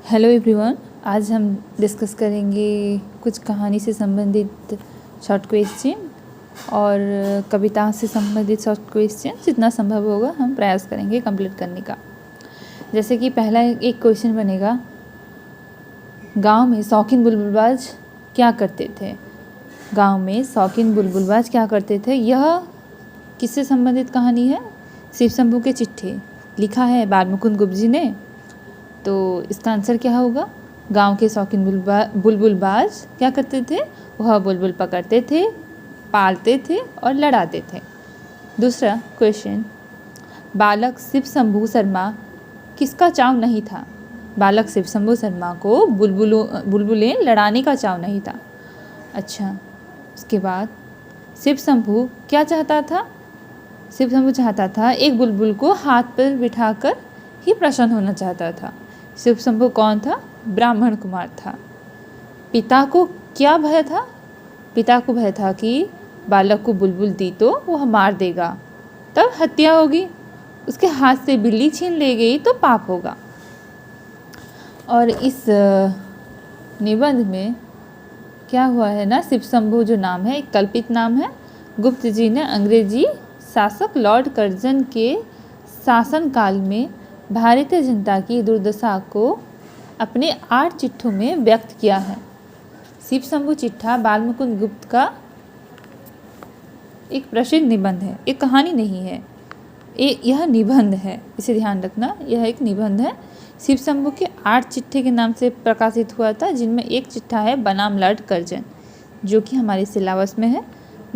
Hello everyone, आज हम discuss करेंगे कुछ कहानी से संबंधित शॉर्ट क्वेश्चन और कविता से संबंधित शॉर्ट क्वेश्चन जितना संभव होगा हम प्रयास करेंगे कंप्लीट करने का। जैसे कि पहला एक क्वेश्चन बनेगा, गांव में शौकीन बुलबुलबाज क्या करते थे। गांव में शौकीन बुलबुलबाज क्या करते थे, यह किससे संबंधित कहानी है? शिव शंभू के चिट्ठे, लिखा है बाल मुकुंद गुप्त जी ने। तो इसका आंसर क्या होगा? गांव के शौकीन बुलबुलबाज क्या करते थे? वह बुलबुल पकड़ते थे, पालते थे और लड़ाते थे। दूसरा क्वेश्चन, बालक शिव शंभू शर्मा किसका चाव नहीं था? बालक शिव शंभू शर्मा को बुलबुलें लड़ाने का चाव नहीं था। अच्छा, उसके बाद शिव शंभू क्या चाहता था? शिव शंभू चाहता था एक बुलबुल को हाथ पर बिठाकर ही प्रसन्न होना चाहता था। शिव शंभू कौन था? ब्राह्मण कुमार था। पिता को क्या भय था? पिता को भय था कि बालक को बुलबुल दी तो वह मार देगा, तब हत्या होगी, उसके हाथ से बिल्ली छीन ले गई तो पाप होगा। और इस निबंध में क्या हुआ है ना, शिव शंभू जो नाम है एक कल्पित नाम है। गुप्त जी ने अंग्रेजी शासक लॉर्ड कर्जन के शासनकाल में भारतीय जनता की दुर्दशा को अपने 8 चिट्ठों में व्यक्त किया है। शिव शंभू चिट्ठा बाल मुकुंद गुप्त का एक प्रसिद्ध निबंध है, एक कहानी नहीं है, यह निबंध है, इसे ध्यान रखना, यह एक निबंध है। शिव शंभू के 8 चिट्ठे के नाम से प्रकाशित हुआ था, जिनमें एक चिट्ठा है बनाम लॉर्ड कर्जन, जो कि हमारे सिलेबस में है।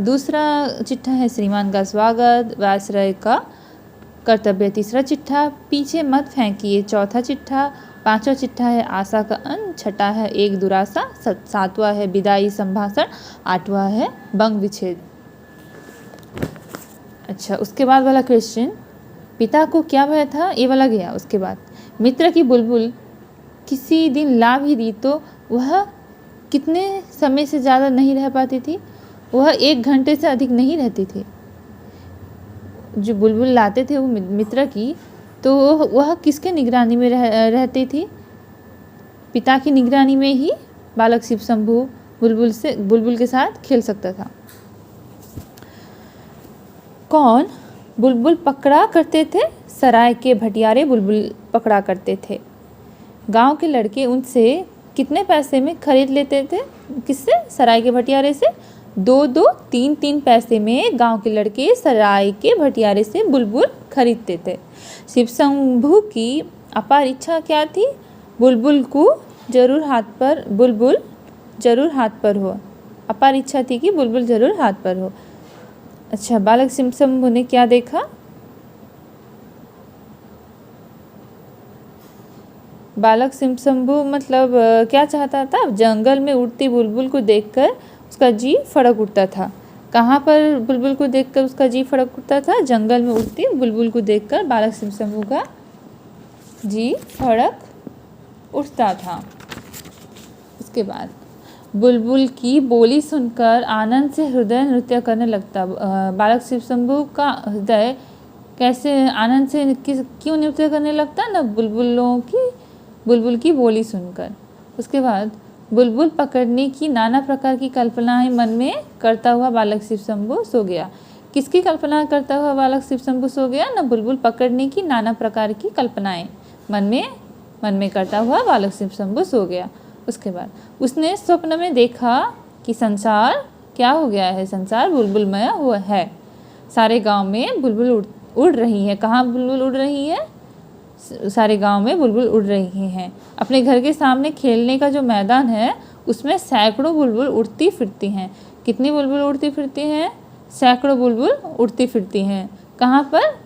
दूसरा चिट्ठा है श्रीमान का स्वागत, वायसराय का कर्तव्य, तीसरा चिट्ठा पीछे मत फेंकिए, चौथा चिट्ठा, पांचवा चिट्ठा है आशा का अंत, छठा है एक दुरासा, सातवां है विदाई संभाषण, आठवां है बंग विच्छेद। अच्छा, उसके बाद वाला क्वेश्चन, पिता को क्या भय था, ये वाला गया। उसके बाद मित्र की बुलबुल किसी दिन ला भी दी तो वह कितने समय से ज़्यादा नहीं रह पाती थी? वह 1 घंटे से अधिक नहीं रहती थी। जो बुलबुल लाते थे वो मित्र की, तो वह किसके निगरानी में रहती थी? पिता की निगरानी में ही बालक शिव शंभू बुलबुल के साथ खेल सकता था। कौन बुलबुल पकड़ा करते थे? सराय के भटियारे बुलबुल पकड़ा करते थे। गांव के लड़के उनसे कितने पैसे में खरीद लेते थे? किससे? सराय के भटियारे से। 2-2, 3-3 पैसे में गांव के लड़के सराय के भटियारे से बुलबुल खरीदते थे। शिव शंभू की अपार इच्छा क्या थी? बुलबुल जरूर हाथ पर हो। अपार इच्छा थी कि बुलबुल जरूर हाथ पर हो। अच्छा, बालक शिव शंभू ने क्या देखा? बालक शिव शंभू मतलब क्या चाहता था? जंगल में उड़ती बुलबुल को देखकर उसका जी फड़क उठता था। कहाँ पर बुलबुल को देखकर उसका जी फड़क उठता था? जंगल में उड़ती बुलबुल को देखकर बालक शिव शंभू का जी फड़क उठता था। उसके बाद बुलबुल की बोली सुनकर आनंद से हृदय नृत्य करने लगता। बालक शिव शंभू का हृदय कैसे आनंद से क्यों नृत्य करने लगता ना? बुलबुल की बोली सुनकर। उसके बाद बुलबुल पकड़ने की नाना प्रकार की कल्पनाएं मन में करता हुआ बालक शिव शंभू सो गया। किसकी कल्पना करता हुआ बालक शिव शंभू सो गया ना? बुलबुल पकड़ने की नाना प्रकार की कल्पनाएं मन में करता हुआ बालक शिव शंभू सो गया। उसके बाद उसने स्वप्न में देखा कि संसार क्या हो गया है? संसार बुलबुलमय हुआ है। सारे गाँव में बुलबुल उड़ रही है। कहाँ बुलबुल उड़ रही है? सारे गांव में बुलबुल उड़ रही हैं। अपने घर के सामने खेलने का जो मैदान है उसमें सैकड़ों बुलबुल उड़ती फिरती हैं। कितनी बुलबुल उड़ती फिरती हैं? सैकड़ों बुलबुल उड़ती फिरती हैं। कहाँ पर?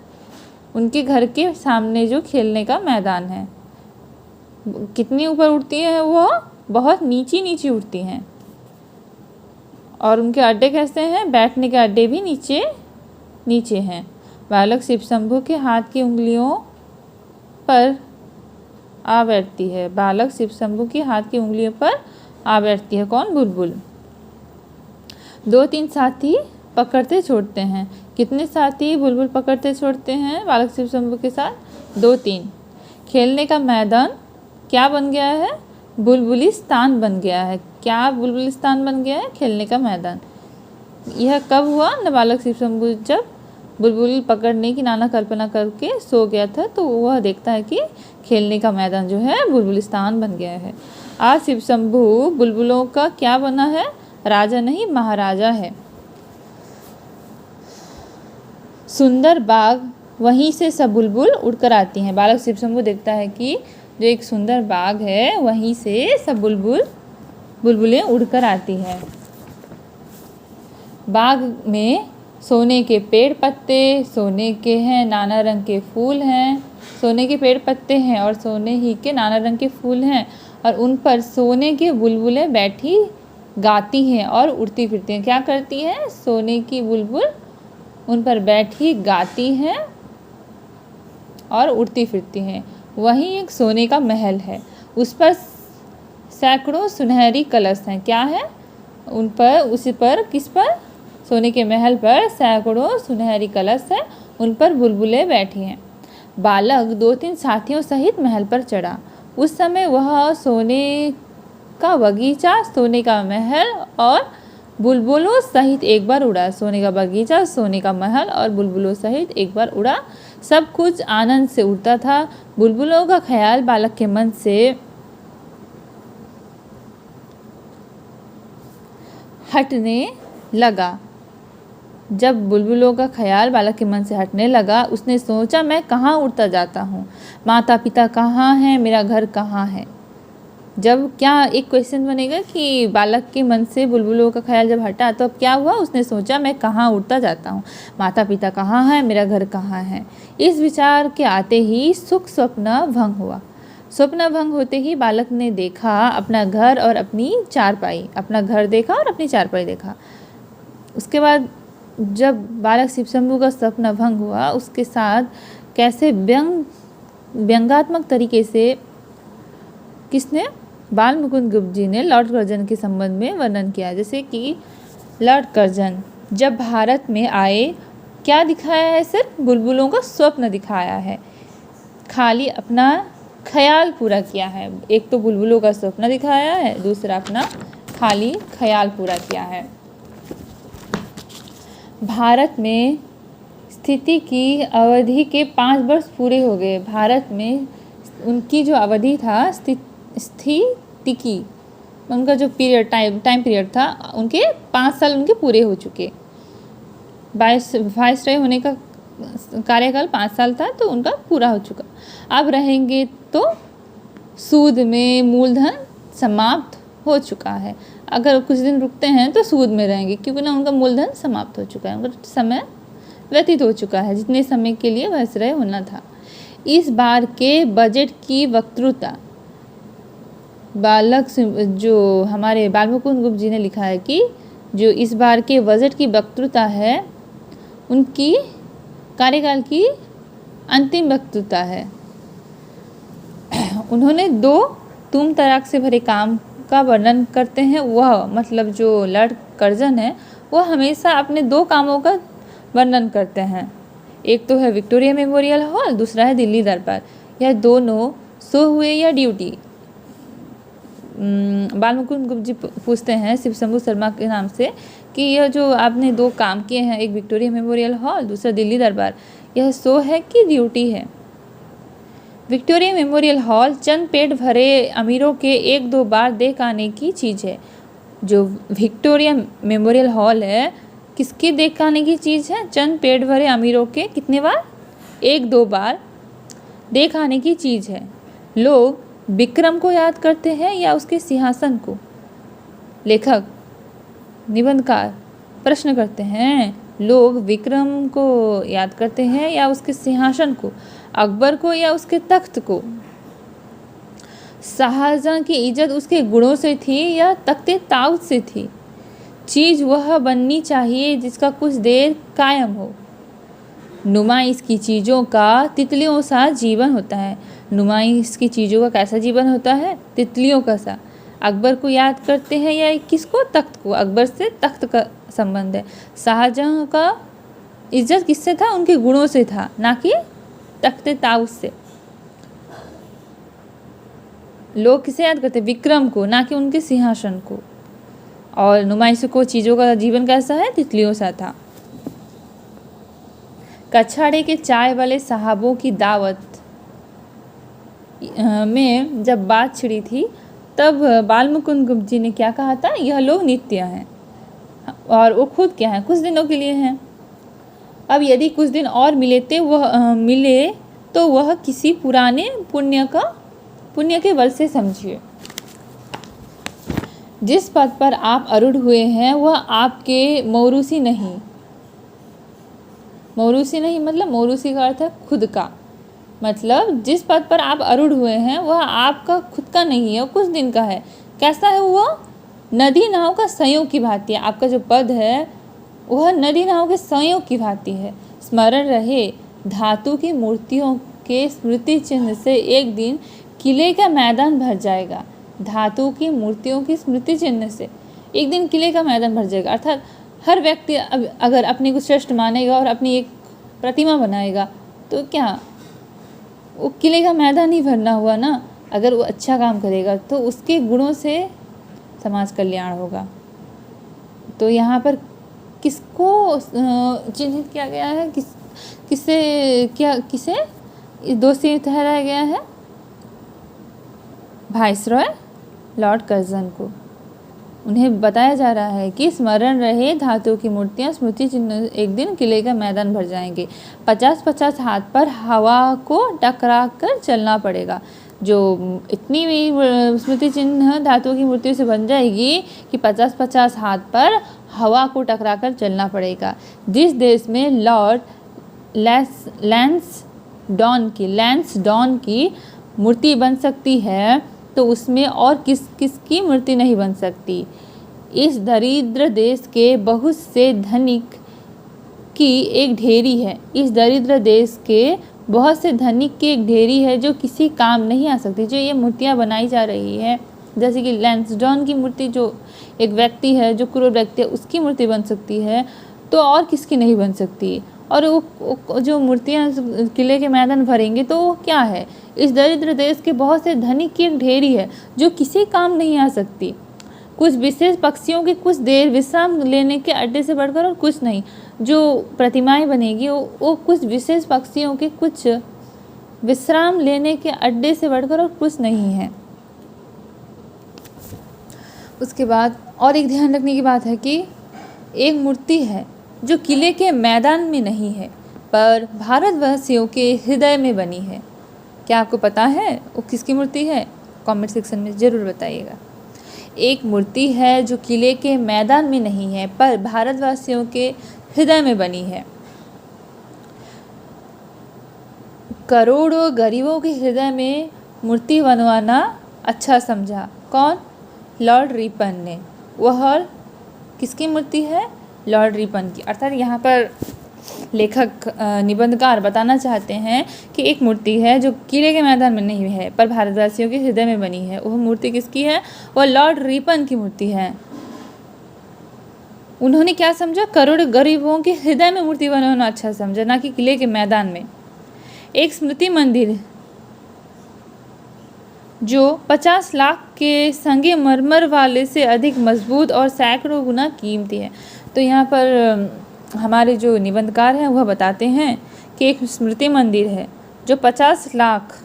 उनके घर के सामने जो खेलने का मैदान है। कितनी ऊपर उड़ती हैं? वो बहुत नीची उड़ती हैं। और उनके अड्डे कैसे हैं? बैठने के अड्डे भी नीचे हैं। बालक शिव शंभू के हाथ की उंगलियों पर आ बैठती है। बालक शिव शंभू की हाथ की उंगलियों पर आ बैठती है। कौन? बुलबुल। 2-3 साथी पकड़ते छोड़ते हैं। कितने साथी बुलबुल पकड़ते छोड़ते हैं बालक शिव शंभू के साथ? 2-3। खेलने का मैदान क्या बन गया है? बुलबुलिस्तान बन गया है। क्या बुलबुलिस्तान बन गया है? खेलने का मैदान। यह कब हुआ? नाबालक शिव शंभू जब बुलबुल पकड़ने की नाना कल्पना करके सो गया था, तो वह देखता है कि खेलने का मैदान जो है बुलबुलिस्तान बन गया है। आज शिव शंभू बुलबुलों का क्या बना है? राजा नहीं, महाराजा है। सुंदर बाग, वहीं से सब बुलबुल उड़कर आती हैं। बालक शिव शंभू देखता है कि जो एक सुंदर बाग है वहीं से सब बुलबुलें उड़कर आती हैं। बाग में सोने के पेड़ पत्ते, सोने के हैं, नाना रंग के फूल हैं। सोने के पेड़ पत्ते हैं और सोने ही के नाना रंग के फूल हैं, और उन पर सोने की बुलबुलें बैठी गाती हैं और उड़ती फिरती हैं। क्या करती हैं? सोने की बुलबुल उन पर बैठी गाती हैं और उड़ती फिरती हैं। वहीं एक सोने का महल है, उस पर सैकड़ों सुनहरी कलश हैं। क्या है? उन पर, उसी पर, किस पर? सोने के महल पर सैकड़ों सुनहरी कलश है, उन पर बुलबुलें बैठी हैं। बालक 2-3 साथियों सहित महल पर चढ़ा। उस समय वह सोने का बगीचा, सोने का महल और बुलबुलों सहित एक बार उड़ा। सोने का बगीचा, सोने का महल और बुलबुलों सहित एक बार उड़ा। सब कुछ आनंद से उड़ता था। बुलबुलों का ख्याल बालक के मन से हटने लगा। जब बुलबुलों का ख्याल बालक के मन से हटने लगा, उसने सोचा, मैं कहाँ उड़ता जाता हूँ? माता पिता कहाँ हैं? मेरा घर कहाँ है? जब क्या एक क्वेश्चन बनेगा कि बालक के मन से बुलबुलों का ख्याल जब हटा, तो अब क्या हुआ? उसने सोचा, मैं कहाँ उड़ता जाता हूँ? माता पिता कहाँ हैं? मेरा घर कहाँ है? इस विचार के आते ही सुख स्वप्न भंग हुआ। स्वप्न भंग होते ही बालक ने देखा अपना घर और अपनी चारपाई। अपना घर देखा और अपनी चारपाई देखा। उसके बाद जब बालक शिव शंभू का स्वप्न भंग हुआ, उसके साथ कैसे व्यंगात्मक तरीके से किसने? बाल मुकुंद गुप्त जी ने लॉर्ड कर्जन के संबंध में वर्णन किया। जैसे कि लॉर्ड कर्जन जब भारत में आए, क्या दिखाया है? सिर्फ बुलबुलों का स्वप्न दिखाया है, खाली अपना ख्याल पूरा किया है। एक तो बुलबुलों का स्वप्न दिखाया है, दूसरा अपना खाली ख्याल पूरा किया है। भारत में स्थिति की अवधि के 5 वर्ष पूरे हो गए। भारत में उनकी जो अवधि था, स्थिति की, उनका जो टाइम पीरियड था, उनके 5 साल उनके पूरे हो चुके। वाइसरॉय होने का कार्यकाल 5 साल था, तो उनका पूरा हो चुका। अब रहेंगे तो सूद में मूलधन समाप्त हो चुका है। अगर कुछ दिन रुकते हैं तो सूद में रहेंगे, क्योंकि ना उनका मूलधन समाप्त हो चुका है, उनका समय व्यतीत हो चुका है जितने समय के लिए वाइसरॉय होना था। इस बार के बजट की वक्तृता, जो हमारे बाल मुकुंद गुप्त जी ने लिखा है कि जो इस बार के बजट की वक्तृता है, उनकी कार्यकाल की अंतिम वक्तृता है। उन्होंने 2 तुम तराक से भरे काम का वर्णन करते हैं। वह मतलब जो लॉर्ड कर्जन है, वह हमेशा अपने 2 कामों का वर्णन करते हैं। एक तो है विक्टोरिया मेमोरियल हॉल, दूसरा है दिल्ली दरबार। यह दोनों सो हुए या ड्यूटी? बाल मुकुंद गुप्त जी पूछते हैं शिव शंभू शर्मा के नाम से कि यह जो आपने 2 काम किए हैं, एक विक्टोरिया मेमोरियल हॉल, दूसरा दिल्ली दरबार, यह सो है कि ड्यूटी है? विक्टोरिया मेमोरियल हॉल चंद पेट भरे अमीरों के 1-2 बार देख आने की चीज़ है। जो विक्टोरिया मेमोरियल हॉल है, किसके देख आने की चीज़ है? चंद पेट भरे अमीरों के कितने बार? 1-2 बार देख आने की चीज़ है। लोग विक्रम को याद करते हैं या उसके सिंहासन को? लेखक, निबंधकार प्रश्न करते हैं, लोग विक्रम को याद करते हैं या उसके सिंहासन को? अकबर को या उसके तख्त को? शाहजहां की इज्जत उसके गुणों से थी या तख्ते ताउत से थी? चीज़ वह बननी चाहिए जिसका कुछ देर कायम हो। नुमाइश की चीज़ों का तितलियों सा जीवन होता है। नुमाइश की चीज़ों का कैसा जीवन होता है? तितलियों का सा। अकबर को याद करते हैं या किसको? तख्त को। अकबर से तख्त का संबंध है। शाहजहां का इज्जत किससे था? उनके गुणों से था, ना कि तख्ते ताउस से। लोग किसे याद करते हैं? विक्रम को, ना कि उनके सिंहासन को। और नुमाइशों को चीज़ों का जीवन कैसा है? तितलियों सा था। कछाड़े के चाय वाले साहबों की दावत में जब बात छिड़ी थी तब बालमुकुंद गुप्त जी ने क्या कहा था? यह लोग नित्य हैं और वो खुद क्या है? कुछ दिनों के लिए हैं। अब यदि कुछ दिन और मिले तो वह किसी पुराने पुण्य के बल से समझिए। जिस पद पर आप आरूढ़ हुए हैं वह आपके मौरूसी नहीं मतलब मौरूसी का अर्थ है खुद का। मतलब जिस पद पर आप आरूढ़ हुए हैं वह आपका खुद का नहीं है, वो कुछ दिन का है। कैसा है वह? नदी नाव का संयोग की भांति है। आपका जो पद है वह नदी नाव के संयोग की भांति है। स्मरण रहे, धातु की मूर्तियों के स्मृति चिन्ह से एक दिन किले का मैदान भर जाएगा। धातु की मूर्तियों की स्मृति चिन्ह से एक दिन किले का मैदान भर जाएगा। अर्थात हर व्यक्ति अगर अपने को श्रेष्ठ मानेगा और अपनी एक प्रतिमा बनाएगा तो क्या वो किले का मैदान ही भरना हुआ ना। अगर वो अच्छा काम करेगा तो उसके गुणों से समाज कल्याण होगा। तो यहाँ पर किसको चिन्हित किया गया है? किसे दोषी ठहराया गया है? वाइसरॉय लॉर्ड कर्जन को। उन्हें बताया जा रहा है कि स्मरण रहे, धातु की मूर्तियां स्मृति चिन्ह एक दिन किले का मैदान भर जाएंगे। 50-50 हाथ पर हवा को टकरा कर चलना पड़ेगा। जो इतनी भी स्मृति चिन्ह धातु की मूर्तियों से बन जाएगी कि 50-50 हाथ पर हवा को टकरा कर चलना पड़ेगा। जिस देश में लॉर्ड लैंस डॉन की मूर्ति बन सकती है तो उसमें और किसकी मूर्ति नहीं बन सकती। इस दरिद्र देश के बहुत से धनिक की एक ढेरी है। इस दरिद्र देश के बहुत से धनिक की एक ढेरी है जो किसी काम नहीं आ सकती। जो ये मूर्तियाँ बनाई जा रही है, जैसे कि लैंसडॉन की मूर्ति, जो एक व्यक्ति है जो क्रूर व्यक्ति है, उसकी मूर्ति बन सकती है तो और किसकी नहीं बन सकती। और वो जो मूर्तियाँ किले के मैदान भरेंगे तो वो क्या है? इस दरिद्र देश के बहुत से धनिक की एक ढेरी है जो किसी काम नहीं आ सकती। कुछ विशेष पक्षियों के कुछ देर विश्राम लेने के अड्डे से बढ़कर और कुछ नहीं। जो प्रतिमाएं बनेगी वो कुछ विशेष पक्षियों के कुछ विश्राम लेने के अड्डे से बढ़कर और कुछ नहीं है। उसके बाद और एक ध्यान रखने की बात है कि एक मूर्ति है जो किले के मैदान में नहीं है पर भारतवासियों के हृदय में बनी है। क्या आपको पता है वो किसकी मूर्ति है? कमेंट सेक्शन में ज़रूर बताइएगा। एक मूर्ति है जो किले के मैदान में नहीं है पर भारतवासियों के हृदय में बनी है। करोड़ों गरीबों के हृदय में मूर्ति बनवाना अच्छा समझा। कौन? लॉर्ड रिपन ने। वह किसकी मूर्ति है? लॉर्ड रिपन की। अर्थात यहाँ पर लेखक निबंधकार बताना चाहते हैं कि एक मूर्ति है जो किले के मैदान में नहीं है पर भारतवासियों के हृदय में बनी है। वह मूर्ति किसकी है? वह लॉर्ड रिपन की मूर्ति है। उन्होंने क्या समझा? करोड़ गरीबों के हृदय में मूर्ति बनाना अच्छा समझा, ना कि किले के मैदान में। एक स्मृति मंदिर जो 50 लाख के संगमरमर वाले से अधिक मजबूत और सैकड़ों गुना कीमती है। तो यहाँ पर हमारे जो निबंधकार हैं वह बताते हैं कि एक स्मृति मंदिर है जो 50 लाख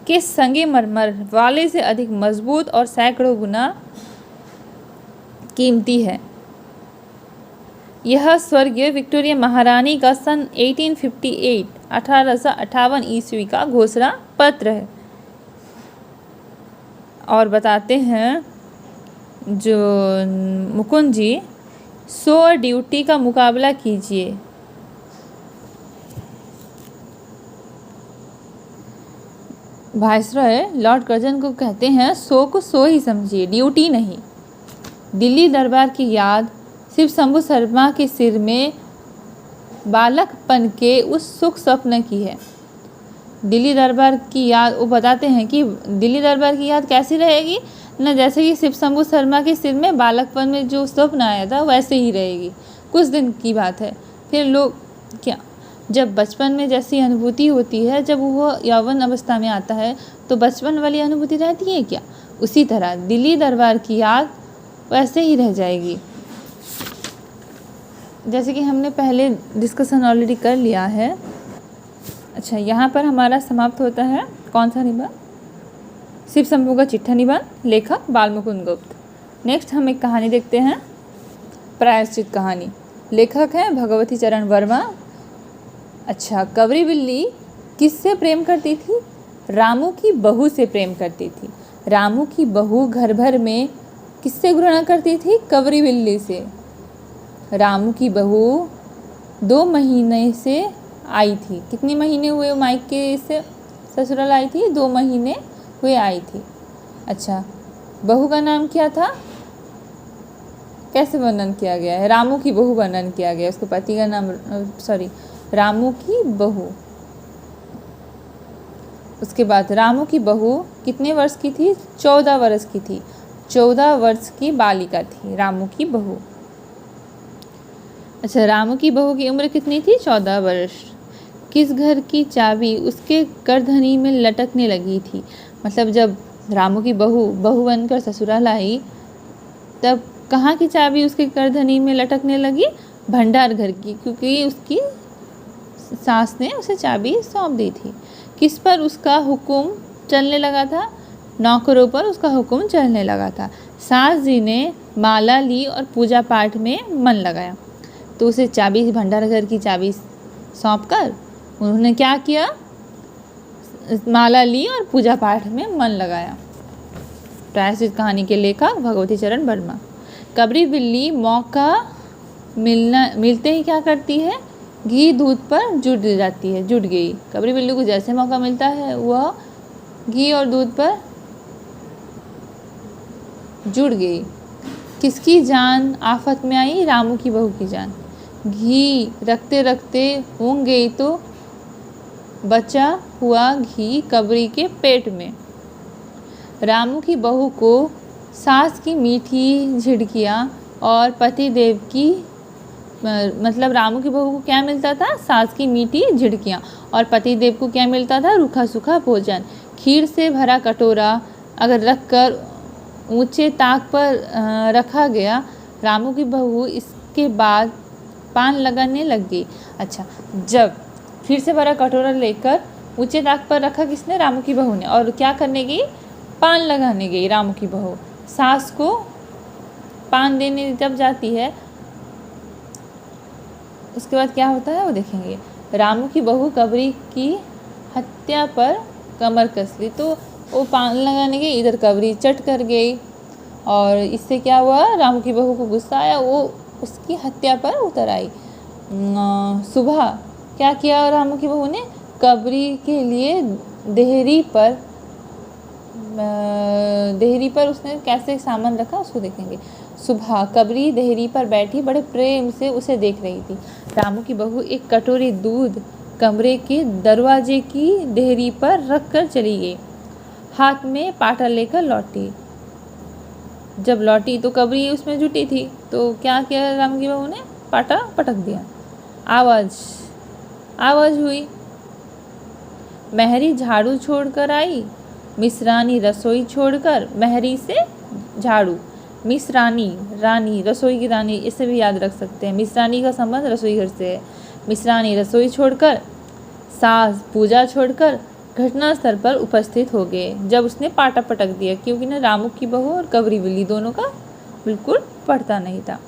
के संगमरमर वाले से अधिक मजबूत और सैकड़ों गुना कीमती है। यह स्वर्गीय विक्टोरिया महारानी का सन 1858 ईस्वी का घोषणा पत्र है। और बताते हैं जो मुकुंद जी, 100 ड्यूटी का मुकाबला कीजिए। वाइसरॉय लॉर्ड कर्जन को कहते हैं 100 को 100 ही समझिए, ड्यूटी नहीं। दिल्ली दरबार की याद शिव शंभू शर्मा के सिर में बालकपन के उस सुख स्वप्न की है। दिल्ली दरबार की याद, वो बताते हैं कि दिल्ली दरबार की याद कैसी रहेगी ना, जैसे कि शिव शंभू शर्मा के सिर में बालकपन में जो स्वप्न आया था वैसे ही रहेगी। कुछ दिन की बात है। फिर लोग क्या जब बचपन में जैसी अनुभूति होती है जब वो यौवन अवस्था में आता है तो बचपन वाली अनुभूति रहती है क्या, उसी तरह दिल्ली दरबार की याद वैसे ही रह जाएगी। जैसे कि हमने पहले डिस्कशन ऑलरेडी कर लिया है। अच्छा, यहाँ पर हमारा समाप्त होता है कौन सा निबंध, शिव शंभू का चिट्ठा निबंध, लेखक बालमुकुंद गुप्त। नेक्स्ट हम एक कहानी देखते हैं, प्रायश्चित कहानी, लेखक हैं भगवती चरण वर्मा। अच्छा, कवरी बिल्ली किससे प्रेम करती थी, रामू की बहू से प्रेम करती थी। रामू की बहू घर भर में किससे घृणा करती थी, कवरी बिल्ली से। रामू की बहू 2 महीने से आई थी, कितने महीने हुए मायके से ससुराल आई थी, 2 महीने हुए आई थी। अच्छा, बहू का नाम क्या था, कैसे वर्णन किया गया है, रामू की बहू वर्णन किया गया है, उसके पति का नाम रामू की बहू। उसके बाद रामू की बहू कितने वर्ष की थी, 14 वर्ष की थी, 14 वर्ष की बालिका थी रामू की बहू। अच्छा, रामू की बहू की उम्र कितनी थी, 14 वर्ष। किस घर की चाबी उसके करधनी में लटकने लगी थी, मतलब जब रामू की बहू बनकर ससुराल आई तब कहाँ की चाबी उसके करधनी में लटकने लगी, भंडार घर की, क्योंकि उसकी सास ने उसे चाबी सौंप दी थी। किस पर उसका हुक्म चलने लगा था, नौकरों पर उसका हुक्म चलने लगा था। सास जी ने माला ली और पूजा पाठ में मन लगाया, तो उसे चाबी, भंडार घर की चाबी सौंप कर उन्होंने क्या किया, माला ली और पूजा पाठ में मन लगाया। प्रायश्चित कहानी के लेखक भगवती चरण वर्मा। कबरी बिल्ली मौका मिलते ही क्या करती है, घी दूध पर जुट जाती है, जुट गई। कबरी बिल्ली को जैसे मौका मिलता है वह घी और दूध पर जुट गई। किसकी जान आफत में आई, रामू की बहू की जान। घी रखते रखते ऊँग गई तो बचा हुआ घी कबरी के पेट में। रामू की बहू को सास की मीठी झिड़कियाँ और पति देव की मतलब रामू की बहू को क्या मिलता था, सास की मीठी झिड़कियाँ, और पति देव को क्या मिलता था, रूखा सूखा भोजन। खीर से भरा कटोरा अगर रखकर ऊंचे ताक पर रखा गया, रामू की बहू इसके बाद पान लगाने लग गई। अच्छा, जब खीर से भरा कटोरा लेकर ऊंचे ताक पर रखा किसने, रामू की बहू ने, और क्या करने गई, पान लगाने गई रामू की बहू। सास को पान देने जब जाती है उसके बाद क्या होता है वो देखेंगे। रामू की बहू कबरी की हत्या पर कमर कस ली, तो वो पान लगाने गई, इधर कबरी चट कर गई, और इससे क्या हुआ, रामू की बहू को गुस्सा आया, वो उसकी हत्या पर उतर आई। सुबह क्या किया रामू की बहू ने, कबरी के लिए देहरी पर उसने कैसे सामान रखा उसको देखेंगे। सुबह कबरी देहरी पर बैठी बड़े प्रेम से उसे देख रही थी। रामू की बहू एक कटोरी दूध कमरे के दरवाजे की देहरी पर रख कर चली गई, हाथ में पाटा लेकर लौटी। जब लौटी तो कबरी उसमें जुटी थी, तो क्या किया रामू की बहू ने, पाटा पटक दिया। आवाज हुई, महरी झाड़ू छोड़कर आई, मिसरानी रसोई छोड़कर, महरी से झाड़ू, मिसरानी रानी, रसोई की रानी, इसे भी याद रख सकते हैं, मिसरानी का संबंध रसोई घर से है। मिसरानी रसोई छोड़कर, सास पूजा छोड़कर घटनास्थल पर उपस्थित हो गए जब उसने पाटा पटक दिया, क्योंकि ना रामू की बहू और कबरी बिल्ली दोनों का बिल्कुल पड़ता नहीं था।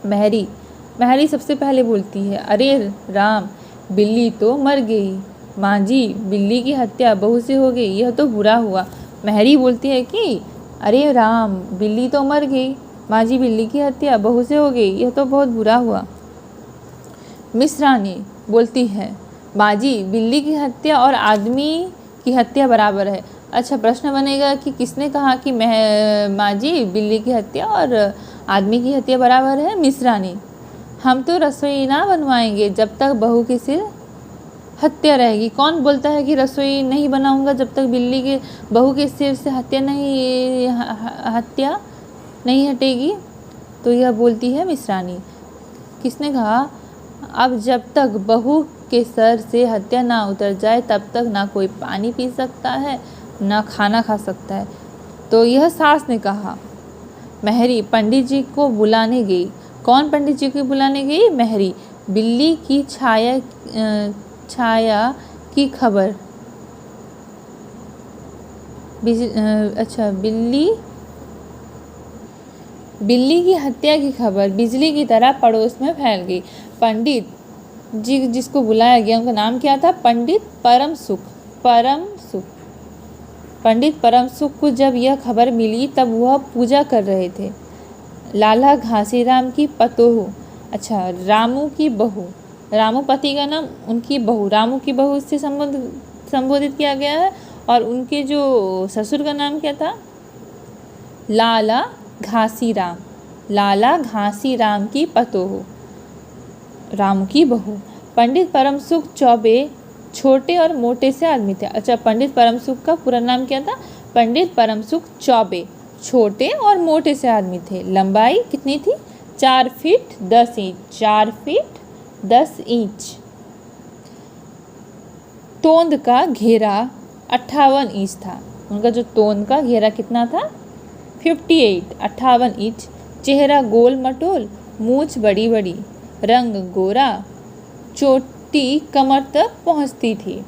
महरी सबसे पहले बोलती है, अरे राम, बिल्ली तो मर गई। माँ जी, बिल्ली की हत्या बहू से हो गई, यह तो बुरा हुआ। महरी बोलती है कि अरे राम, बिल्ली तो मर गई। माँ जी, बिल्ली की हत्या बहू से हो गई, यह तो बहुत बुरा हुआ। मिसरानी बोलती है, माँ जी, बिल्ली की हत्या और आदमी की हत्या बराबर है। अच्छा, प्रश्न बनेगा कि किसने कहा कि माँ जी, बिल्ली की हत्या और आदमी की हत्या बराबर है? मिसरानी, हम तो रसोई ना बनवाएंगे जब तक बहू की सिर हत्या रहेगी। कौन बोलता है कि रसोई नहीं बनाऊंगा जब तक बहू के सिर से हत्या नहीं हटेगी? तो यह बोलती है मिसरानी। किसने कहा, अब जब तक बहू के सर से हत्या ना उतर जाए तब तक ना कोई पानी पी सकता है ना खाना खा सकता है। तो यह सास ने कहा। महरी पंडित जी को बुलाने गई। कौन पंडित जी को बुलाने गई? महरी। बिल्ली की छाया की खबर। अच्छा, बिल्ली की हत्या की खबर बिजली की तरह पड़ोस में फैल गई। पंडित जी जिसको बुलाया गया उनका नाम क्या था? पंडित परम सुख। पंडित परम सुख को जब यह खबर मिली तब वह पूजा कर रहे थे। लाला घासीराम की पतोहू। अच्छा, रामू की बहू। रामू पति का नाम, उनकी बहू, रामू की बहू से संबोधित किया गया है। और उनके जो ससुर का नाम क्या था? लाला घासीराम। लाला घासीराम की पतोहू, रामू की बहू। पंडित परम सुख चौबे छोटे और मोटे से आदमी थे। अच्छा, पंडित परम सुख का पूरा नाम क्या था? पंडित परम सुख चौबे छोटे और मोटे से आदमी थे। लंबाई कितनी थी? 4 फीट 10 इंच। 4 feet 10 inch. तोंद का घेरा 58 इंच था। उनका जो तोंद का घेरा कितना था? 58 इंच। चेहरा गोल मटोल, मूछ बड़ी बड़ी, रंग गोरा, चोटी कमर तक पहुंचती थी।